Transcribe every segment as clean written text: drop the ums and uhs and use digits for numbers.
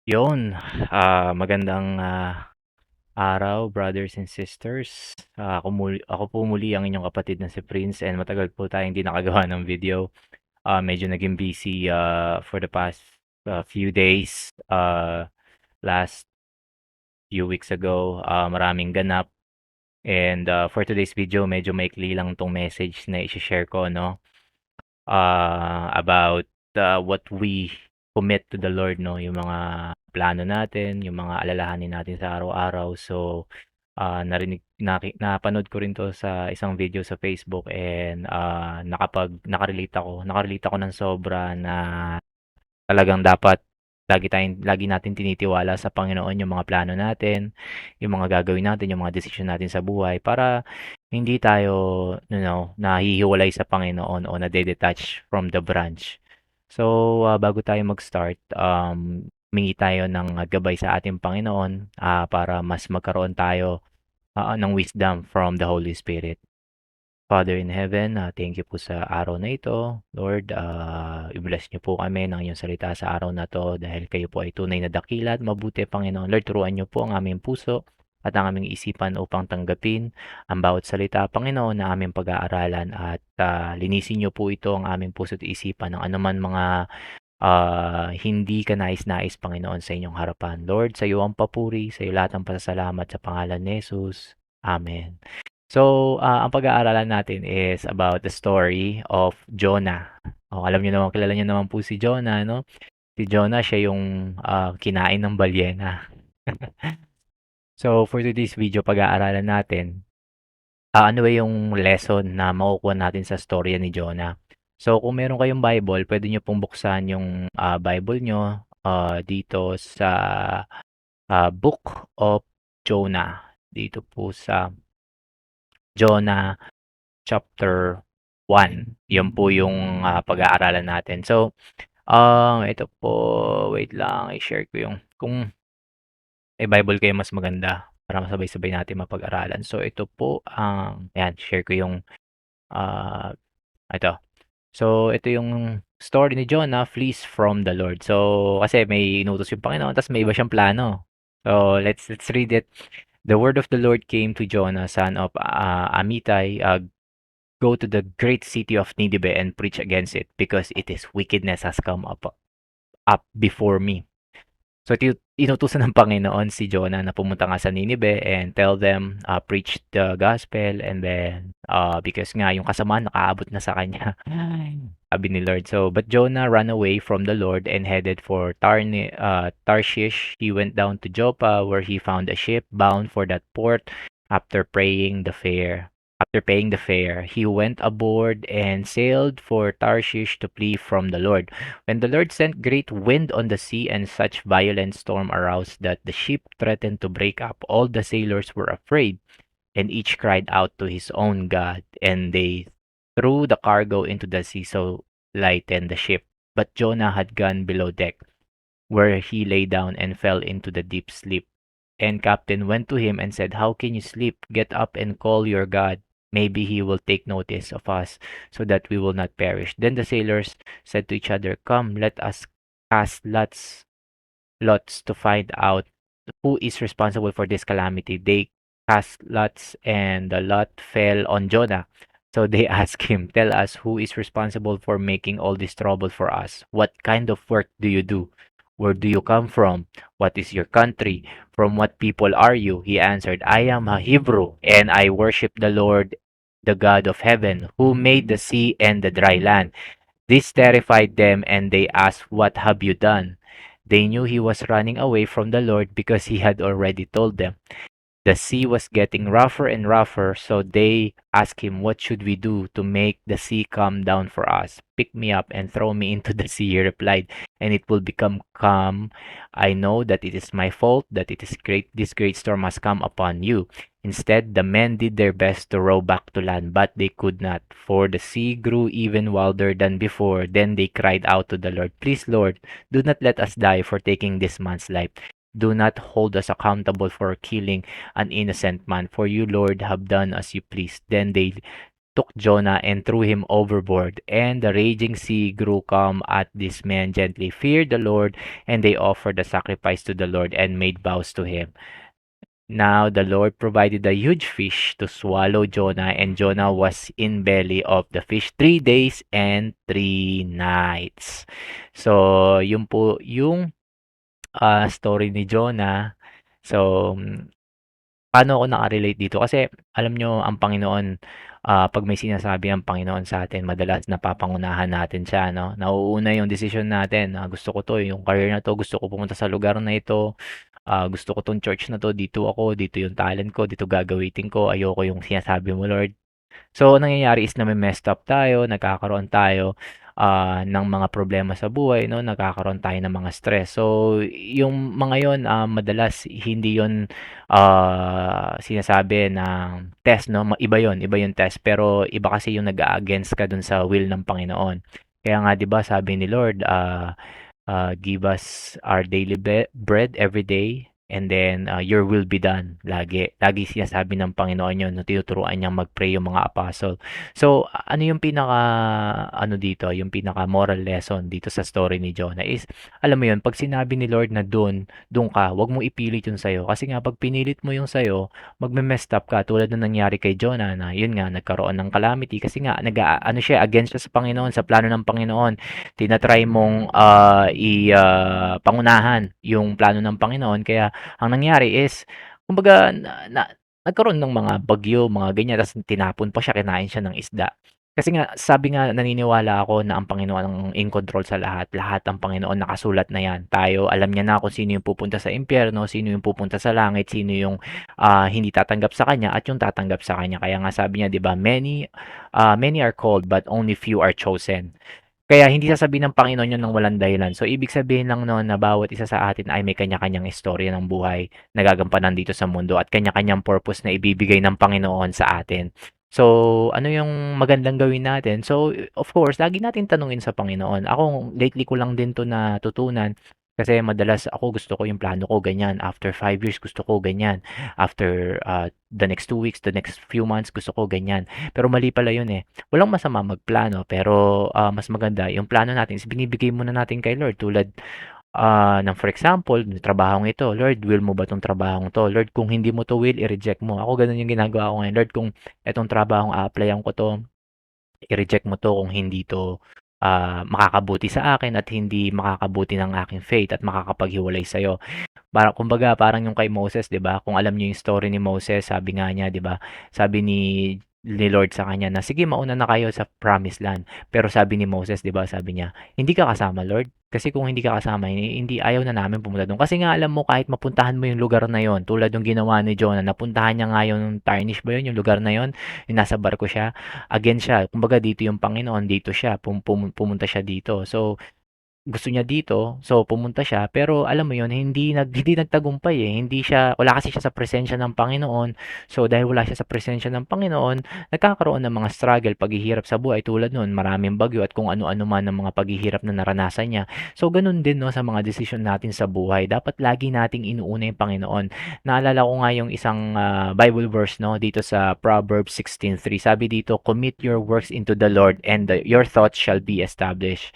Yun, magandang, araw brothers and sisters. Ako po muli ang inyong kapatid na si Prince and matagal po tayong hindi nakagawa ng video. Medyo naging busy, for the past, few days. Last few weeks ago, maraming ganap and, for today's video medyo maikli lang 'tong message na ishi-share ko 'no, about, what we commit to the Lord 'no, yung mga plano natin, yung mga alalahanin natin sa araw-araw. So, napanood ko rin 'to sa isang video sa Facebook and, nakarelate ako ng sobra na talagang dapat lagi natin tinitiwala sa Panginoon yung mga plano natin, yung mga gagawin natin, yung mga desisyon natin sa buhay para hindi tayo, nahihiwalay sa Panginoon o nade-detach from the branch. So, bago tayo mag-start, humingi tayo ng gabay sa ating Panginoon, para mas magkaroon tayo, ng wisdom from the Holy Spirit. Father in heaven, thank you po sa araw na ito. Lord, i-bless niyo po kami ng iyong salita sa araw na to dahil kayo po ay tunay na dakila at mabuti, Panginoon. Lord, turuan niyo po ang aming puso at ang aming isipan upang tanggapin ang bawat salita, Panginoon, na aming pag-aaralan at linisin niyo po ito ang aming puso at isipan ng anuman mga hindi ka nais-nais, Panginoon, sa inyong harapan. Lord, sa iyo ang papuri, sa iyo lahat ng pasasalamat sa pangalan ni Jesus. Amen. So, ang pag-aaralan natin is about the story of Jonah. Alam niyo naman, kilala niyo naman po si Jonah, no? Si Jonah, siya yung kinain ng balyena. So, for today's video, pag-aaralan natin, ano ba yung lesson na makukuha natin sa storya ni Jonah. So, kung meron kayong Bible, pwede niyo pong buksan yung Bible niyo dito sa Book of Jonah. Dito po sa Jonah chapter 1. Yun po yung pag-aaralan natin. So, ito po, wait lang, i-share ko yung, kung may Bible kayo mas maganda para masabay-sabay natin mapag-aralan. So, ito po ayan, share ko yung, ah, ito. So, ito yung story ni Jonah flees from the Lord. So, kasi may inutos yung Panginoon, tapos may iba siyang plano. So, let's read it. The word of the Lord came to Jonah, son of Amittai. Go to the great city of Nineveh and preach against it, because it is wickedness has come up before me. So inutusan ng Panginoon si Jonah na pumunta nga sa Nineveh and tell them, preach the gospel, and then because nga yung kasamaan nakaabot na sa kanya. Sabi ni Lord. So, but Jonah ran away from the Lord and headed for Tarshish. He went down to Joppa, where he found a ship bound for that port. After paying the fare, he went aboard and sailed for Tarshish to flee from the Lord. When the Lord sent great wind on the sea and such violent storm arose that the ship threatened to break up, all the sailors were afraid, and each cried out to his own God, and they threw the cargo into the sea so lightened the ship. But Jonah had gone below deck, where he lay down and fell into the deep sleep. And captain went to him and said, "How can you sleep? Get up and call your God. Maybe he will take notice of us, so that we will not perish." Then the sailors said to each other, "Come, let us cast lots to find out who is responsible for this calamity." They cast lots, and the lot fell on Jonah. So they asked him, "Tell us, who is responsible for making all this trouble for us? What kind of work do you do? Where do you come from? What is your country? From what people are you?" He answered, "I am a Hebrew, and I worship the Lord, the God of heaven, who made the sea and the dry land." This terrified them, and they asked, "What have you done?" They knew he was running away from the Lord because he had already told them. The sea was getting rougher and rougher, so they asked him, "What should we do to make the sea calm down for us?" "Pick me up and throw me into the sea," he replied, "and it will become calm. I know that it is my fault that this great storm has come upon you." Instead, the men did their best to row back to land, but they could not, for the sea grew even wilder than before. Then they cried out to the Lord, "Please, Lord, do not let us die for taking this man's life. Do not hold us accountable for killing an innocent man, for you, Lord, have done as you pleased." Then they took Jonah and threw him overboard. And the raging sea grew calm at this man gently feared the Lord, and they offered a sacrifice to the Lord and made vows to him. Now the Lord provided a huge fish to swallow Jonah, and Jonah was in belly of the fish 3 days and 3 nights. So, yun po yung story ni Jonah. So, paano ako naka-relate dito? Kasi alam nyo, ang Panginoon, 'pag may sinasabi ang Panginoon sa atin, madalas napapangunahan natin siya, 'no? Nauuna yung desisyon natin, gusto ko 'to, yung career na 'to, gusto ko pumunta sa lugar na ito, gusto ko 'tong church na 'to, dito ako, dito yung talent ko, dito gagamitin ko, ayoko yung sinasabi mo, Lord. So, ang nangyayari is name-messed up tayo, nagkakaroon tayo, ng mga problema sa buhay 'no, nagkakaroon tayo ng mga stress. So, yung mga yon, madalas hindi yon sinasabi ng test 'no, iba yon, iba yung test. Pero iba kasi yung nag-a-against ka dun sa will ng Panginoon. Kaya nga 'di ba sabi ni Lord, give us our daily bread every day, and then your will be done. Lagi sinasabi ng Panginoon yun, no, tinuturuan niyang mag-pray yung mga apostle. So, ano yung ano dito, yung pinaka moral lesson dito sa story ni Jonah is, alam mo yun, pag sinabi ni Lord na dun ka, wag mo ipilit yung sayo. Kasi nga, pag pinilit mo yung sayo, magme-messed up ka, tulad na nangyari kay Jonah na, yun nga, nagkaroon ng calamity. Kasi nga, ano siya, against siya sa Panginoon, sa plano ng Panginoon. Tinatry mong pangunahan yung plano ng Panginoon, kaya ang nangyari is kumbaga nagkaroon ng mga bagyo, mga ganyan, tapos tinapon pa siya, kinain siya ng isda. Kasi nga sabi nga, naniniwala ako na ang Panginoon ang in control sa lahat. Lahat ang Panginoon nakasulat na 'yan. Tayo alam niya na kung sino yung pupunta sa impyerno, sino yung pupunta sa langit, sino yung hindi tatanggap sa kanya at yung tatanggap sa kanya. Kaya nga sabi niya, 'di ba, many are called but only few are chosen. Kaya hindi sasabihin ng Panginoon 'yun ng walang dahilan. So, ibig sabihin lang no'n na bawat isa sa atin ay may kanya-kanyang istorya ng buhay na gagampanan dito sa mundo at kanya-kanyang purpose na ibibigay ng Panginoon sa atin. So, ano yung magandang gawin natin? So, of course, lagi natin tanungin sa Panginoon. Ako, lately ko lang din 'to natutunan kasi madalas ako gusto ko yung plano ko ganyan, after 5 years gusto ko ganyan, after, the next 2 weeks, the next few months gusto ko ganyan. Pero mali pala 'yun, eh. Walang masama magplano, pero mas maganda yung plano natin is binibigay muna natin kay Lord, tulad ng for example, yung trabahong ito, Lord, will mo ba 'tong trabahong 'to? Lord, kung hindi mo 'to will, i-reject mo. Ako gano'n yung ginagawa ko ngayon. Lord, kung etong trabahong a-applyan ko 'to, i-reject mo 'to kung hindi 'to makakabuti sa akin at hindi makakabuti ng aking faith at makakapaghiwalay sa'yo. Kumbaga parang yung kay Moses, 'di ba? Kung alam niyo yung story ni Moses, sabi nga niya, 'di ba? Sabi ni Lord sa kanya na, "Sige, mauna na kayo sa promised land." Pero sabi ni Moses, 'di ba, sabi niya, "Hindi ka kasama, Lord. Kasi kung hindi ka kasama, hindi ayaw na namin pumunta doon." Kasi nga alam mo, kahit mapuntahan mo yung lugar na yon, tulad yung ginawa ni Jonah, napuntahan niya nga yung Tarshish ba yun, yung lugar na yon, yung nasa barko siya, again siya. Kumbaga dito yung Panginoon, dito siya, pumunta siya dito. So, gusto niya dito, so pumunta siya, pero alam mo 'yun, hindi nagtagumpay, eh. Wala kasi siya sa presensya ng Panginoon. So, dahil wala siya sa presensya ng Panginoon, nagkakaroon ng mga struggle, paghihirap sa buhay tulad no'n, maraming bagyo at kung ano-ano man ang mga paghihirap na naranasan niya. So, gano'n din 'no, sa mga desisyon natin sa buhay, dapat lagi nating inuuna yung Panginoon. Naalala ko nga yung isang Bible verse 'no, dito sa Proverbs 16:3. Sabi dito, "Commit your works into the Lord, and your thoughts shall be established."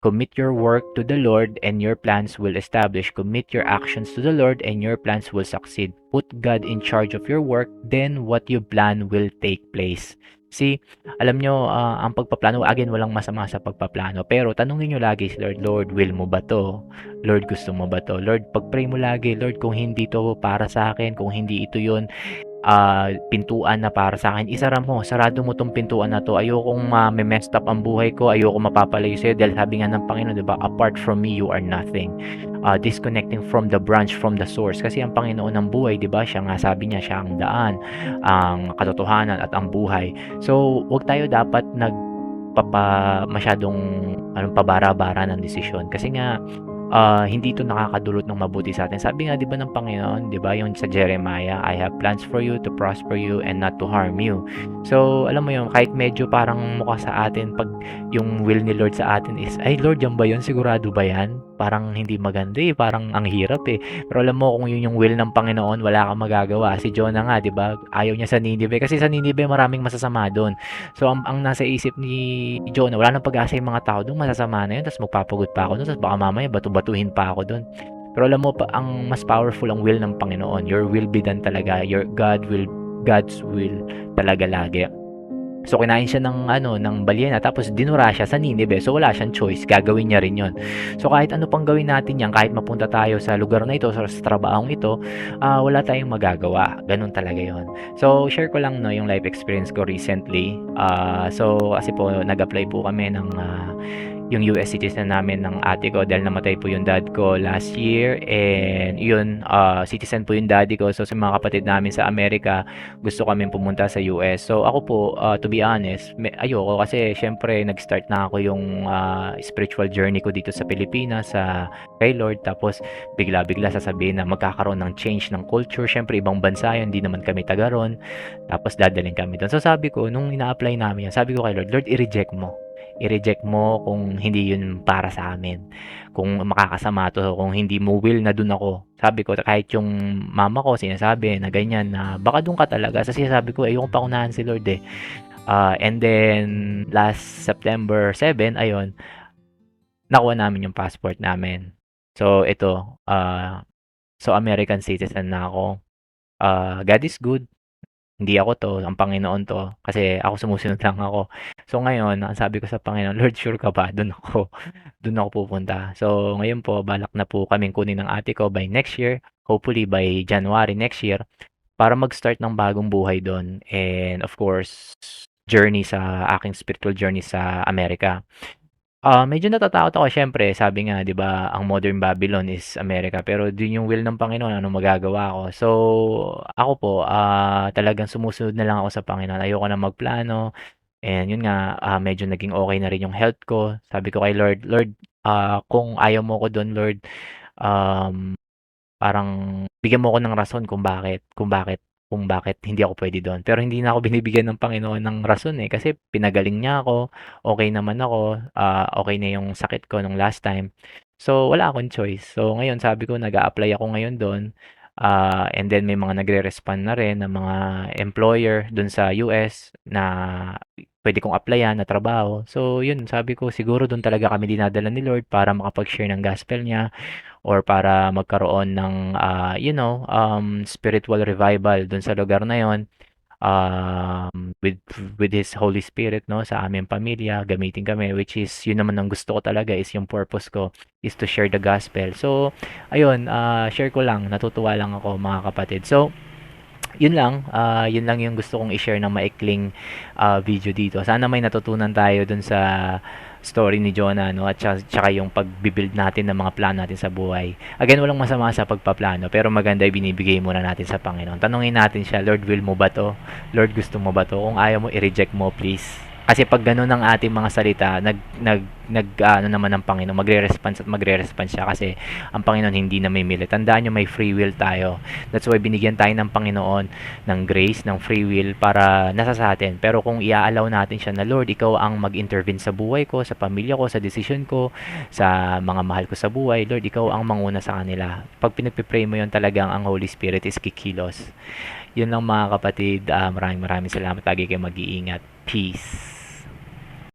Commit your work to the Lord and your plans will establish. Commit your actions to the Lord and your plans will succeed. Put God in charge of your work, then what you plan will take place. See, alam nyo, ang pagpaplano, again, walang masama sa pagpaplano. Pero tanungin nyo lagi si Lord, Lord, will mo ba to? Lord, gusto mo ba to? Lord, pag-pray mo lagi, Lord, kung hindi to para sa akin, kung hindi ito yun, pintuan na para sa akin, sarado mo 'tong pintuan na 'to. Ayokong messed up ang buhay ko, ayokong mapapalayo sa'yo dahil sabi nga ng Panginoon, 'di ba, "Apart from me, you are nothing." Disconnecting from the branch, from the source. Kasi ang Panginoon ng buhay, 'di ba, siya nga sabi niya, siya ang daan, ang katotohanan at ang buhay. So, 'wag tayo dapat masyadong pabara-bara ng desisyon kasi nga hindi ito nakakadulot ng mabuti sa atin. Sabi nga 'di ba ng Panginoon, 'di ba, yung sa Jeremiah, "I have plans for you to prosper you and not to harm you." So, alam mo yun, kahit medyo parang mukha sa atin 'pag yung will ni Lord sa atin is, "Ay Lord, yan ba yun? Sigurado ba yan?" parang hindi maganda, eh, parang ang hirap, eh. Pero alam mo kung yun yung will ng Panginoon wala kang magagawa. Si Jonah nga 'di ba, ayaw niya sa Ninive kasi sa Ninive maraming masasama dun. So ang nasa isip ni Jonah wala ng pag-asa yung mga tao dun, masasama na yun ta's magpapagod pa ako dun ta's baka mamaya bato-batuhin pa ako dun. Pero alam mo pa ang mas powerful ang will ng Panginoon. Your will be done talaga. God's will talaga lagi. So kinain siya ng ano, ng balyena tapos dinura siya sa Ninive. So wala siyang choice, gagawin niya rin 'yon. So kahit ano pang gawin natin 'yan, kahit mapunta tayo sa lugar na ito, sa trabahong ito, wala tayong magagawa. Gano'n talaga 'yon. So share ko lang 'no, yung life experience ko recently. So kasi po nag-apply po kami ng, yung US citizen namin ng ate ko dahil namatay po yung dad ko last year and yun, citizen po yung daddy ko. So sa mga kapatid namin sa Amerika, gusto kaming pumunta sa US. So ako po, to be honest, ayoko kasi siyempre nag-start na ako yung spiritual journey ko dito sa Pilipinas, sa kay Lord. Tapos bigla-bigla sasabihin na magkakaroon ng change ng culture. Siyempre ibang bansa yun, hindi naman kami taga ron. Tapos dadalhin kami doon. So sabi ko, nung ina-apply namin yan, sabi ko kay Lord, Lord, i-reject mo. I-reject mo kung hindi yun para sa amin. Kung makakasama to, kung hindi mo will na dun ako. Sabi ko, kahit yung mama ko sinasabi na ganyan, na baka dun ka talaga. Kasi sabi ko, ayoko pa unahan si Lord eh. And then, last September 7, ayun, nakuha namin yung passport namin. So, ito, so American citizen na ako. God is good. Hindi ako 'to, ang Panginoon 'to, kasi ako sumusunod lang ako. So ngayon, ang sabi ko sa Panginoon, "Lord, sure ka ba? Dun ako pupunta." So ngayon po, balak na po kaming kunin ng ate ko by next year, hopefully by January next year, para mag-start ng bagong buhay dun and of course, journey sa aking spiritual journey sa Amerika. Medyo natatakot ako siyempre sabi nga 'di ba, ang modern Babylon is America pero dun yung will ng Panginoon anong magagawa ko. So, ako po, talagang sumusunod na lang ako sa Panginoon ayoko na magplano and yun nga, medyo naging okey na rin yung health ko. Sabi ko kay Lord, "Lord, kung ayaw mo ko dun Lord, um" parang bigyan mo ako ng rason kung bakit hindi ako puwede do'n. Pero hindi na ako binibigyan ng Panginoon ng rason, eh, kasi pinagaling niya ako, okey naman ako, okey na yung sakit ko nung last time. So, wala akong choice. So, ngayon sabi ko nag-a-apply ako ngayon do'n, and then may mga nagre-respond na rin na mga employer do'n sa US na puwede kong applyan na trabaho. So, yun sabi ko siguro do'n talaga kami dinadala ni Lord para makapag-share ng gospel niya or para magkaroon ng, spiritual revival dun sa lugar na yon, with His Holy Spirit 'no, sa aming pamilya, gamitin kami, which is yun naman ang gusto ko talaga is yung purpose ko is to share the gospel. So ayun, share ko lang, natutuwa lang ako mga kapatid. So yun lang yung gusto kong i-share na maikling, video dito. Sana may natutunan tayo dun sa story ni Jonah 'no, at tsaka yung pagbi-build natin ng mga plano natin sa buhay. Again, walang masama sa pagpaplano, pero maganda ibinibigay muna natin sa Panginoon. Tanungin natin siya, "Lord, will mo ba 'to? Lord, gusto mo ba 'to? Kung ayaw mo, i-reject mo please." Kasi 'pag gano'n ang ating mga salita, nag-aano naman ng Panginoon, magre-response at magre-response siya kasi ang Panginoon hindi namimilit. Tandaan niyo may free will tayo. That's why binigyan tayo ng Panginoon ng grace, ng free will para nasa sa atin. Pero kung i-allow natin siya na, "Lord, ikaw ang mag-intervene sa buhay ko, sa pamilya ko, sa decision ko, sa mga mahal ko sa buhay. Lord, ikaw ang manguna sa kanila." Pag pinagpe-pray mo 'yon, talagang ang Holy Spirit is kikilos. 'Yun lang mga kapatid, maraming maraming salamat. Lagi kayong mag-iingat. Peace.